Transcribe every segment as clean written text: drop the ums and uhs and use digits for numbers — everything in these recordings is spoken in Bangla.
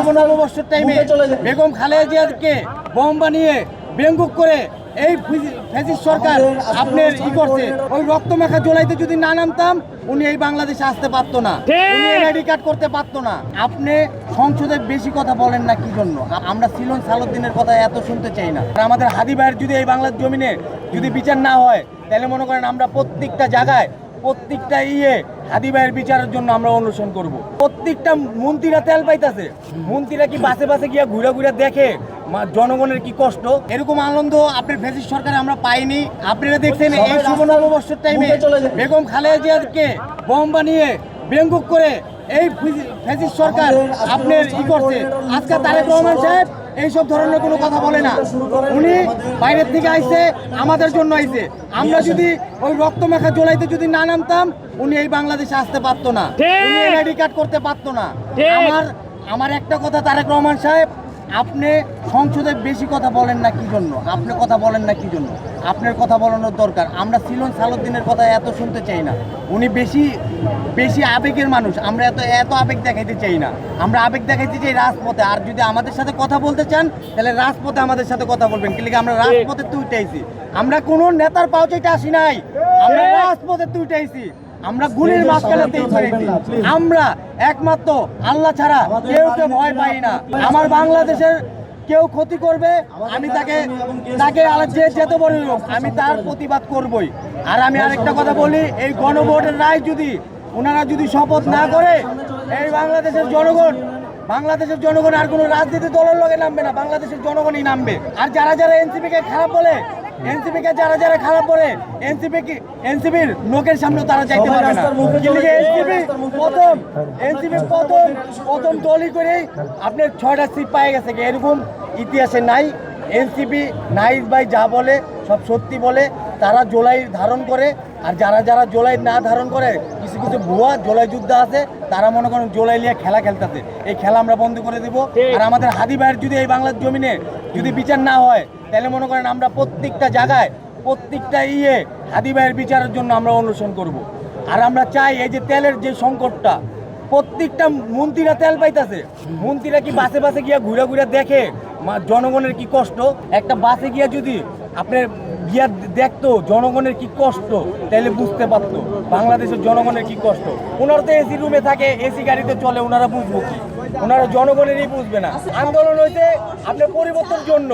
শুভ নববর্ষের টাইমে বেগম খালেদা জিয়াকে বোম বানিয়ে বেঙ্গুক করে এই ফ্যাসিস্ট সরকার আপনার করছে। ওই রক্তমাখা জোলাইতে যদি না নামতাম উনি এই বাংলাদেশে আসতে পারতো না, উনি আইডি কার্ড করতে পারতো না। আপনি সংসদে বেশি কথা বলেন না কি জন্য? আমরা সিলন সালাউদ্দিনের কথা এত শুনতে চাই না। আমাদের হাদি ভাইয়ের যদি এই বাংলার জমিনে যদি বিচার না হয় তাহলে মনে করেন আমরা প্রত্যেকটা জায়গায় প্রত্যেকটা হাদি ভাইয়ের বিচারের জন্য আমরা অনুসরণ করব। প্রত্যেকটা মন্ত্রীরা তেল পাইতেছে, মন্ত্রীরা কি বাসে বাসে গিয়া ঘুরে ঘুরে দেখে জনগণের কি কষ্ট? এরকম আনন্দ আপনার ফ্যাসিস্ট সরকারে আমরা পাইনি। আপনারা দেখছেন এই শুভ নববর্ষের টাইমে বেগম খালেদা জিয়াকে বোম বানিয়ে বেঙ্গুক করে এই ফ্যাসিস্ট সরকার আপনার করছে। আজকে তারেক রহমান সাহেব এইসব ধরনের কোনো কথা বলে না, উনি বাইরের থেকে আইছে, আমাদের জন্য আইছে। আমরা যদি ওই রক্তমাখা জোলাইতে যদি না নামতাম উনি এই বাংলাদেশে আসতে পারতো না, উনি আইডি কার্ড করতে পারতো না। আমার একটা কথা তারেক রহমান সাহেব, আপনি সংসদে বেশি কথা বলেন না কি জন্য? আপনি কথা বলেন না কি জন্য? আপনার কথা বলানোর দরকার। আমরা সিলন সালাউদ্দিনের কথা এত শুনতে চাই না, উনি বেশি আবেগের মানুষ। আমরা এত আবেগ দেখাইতে চাই না, আমরা আবেগ দেখাইতে চাই রাজপথে। আর যদি আমাদের সাথে কথা বলতে চান তাহলে রাজপথে আমাদের সাথে কথা বলবেন, কিন্তু আমরা রাজপথে তুইটাইছি। আমরা কোনো নেতার পাউচাইতে আসি নাই, আমরা রাজপথে তুইটাইছি। আমরা গুলির মাঝখানেতেই ফেরেছি। আমরা একমাত্র আল্লাহ ছাড়া কেউকে ভয় পাই না। আমার বাংলাদেশের কেউ ক্ষতি করবে আমি তাকে যে যেতে বলি হোক আমি তার প্রতিবাদ করবই। আর আমি আরেকটা কথা বলি, এই গণভোটের রায় যদি ওনারা যদি শপথ না করে এই বাংলাদেশের জনগণ আর কোনো রাজনীতি দলের লগে নামবে না, বাংলাদেশের জনগণই নামবে। আর যারা এনসিপিকে খারাপ বলে, এনসিপিকে যারা খারাপ বলে, এনসিপির লোকের সামনে তারা যাইতে পারবে না। এনসিপি প্রথম দলই করে আপনার 6টা সিট পায়ে গেছে, এরকম ইতিহাসে নাই। এনসিপি নাইস ভাই যা বলে সব সত্যি বলে, তারা জোলাই ধারণ করে। আর যারা জোলাই না ধারণ করে, কিছু ভুয়া জোলাই যোদ্ধা আছে, তারা মনে করেন জোলাই নিয়ে খেলা খেলতেছে। এই খেলা আমরা বন্ধ করে দেবো। আর আমাদের হাদি ভাইয়ের যদি এই বাংলার জমিনে যদি বিচার না হয় তাহলে মনে করেন আমরা প্রত্যেকটা জায়গায় প্রত্যেকটা হাদি ভাইয়ের বিচারের জন্য আমরা অনুসরণ করব। আর আমরা চাই এই যে তেলের যে সংকটটা, প্রত্যেকটা মন্ত্রীরা তেল পাইতেছে, মন্ত্রীরা কি বাসে বাসে গিয়া ঘুরে ঘুরে দেখে জনগণের কি কষ্ট? একটা বাসে গিয়া যদি আপনার গিয়া দেখতো জনগণের কি কষ্ট তাহলে বুঝতে পারতো বাংলাদেশের জনগণের কি কষ্ট। ওনারা তো এসি রুমে থাকে, এসি গাড়িতে চলে, ওনারা বুঝবো কি? ওনারা জনগণেরই বুঝবে না। আন্দোলন হয়েছে আপনার পরিবর্তনের জন্য,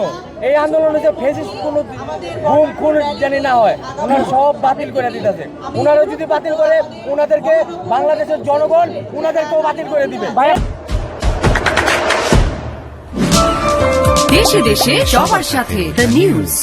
এই আন্দোলন হয়েছে ফেসিস্ট কোনো খুন জানি না হয়, ওনারা সব বাতিল করে দিতেছে। ওনারা যদি বাতিল করে ওনাদেরকে বাংলাদেশের জনগণ ওনাদেরকেও বাতিল করে দিবে। দেশে দেশে সবার সাথে দ্য নিউজ।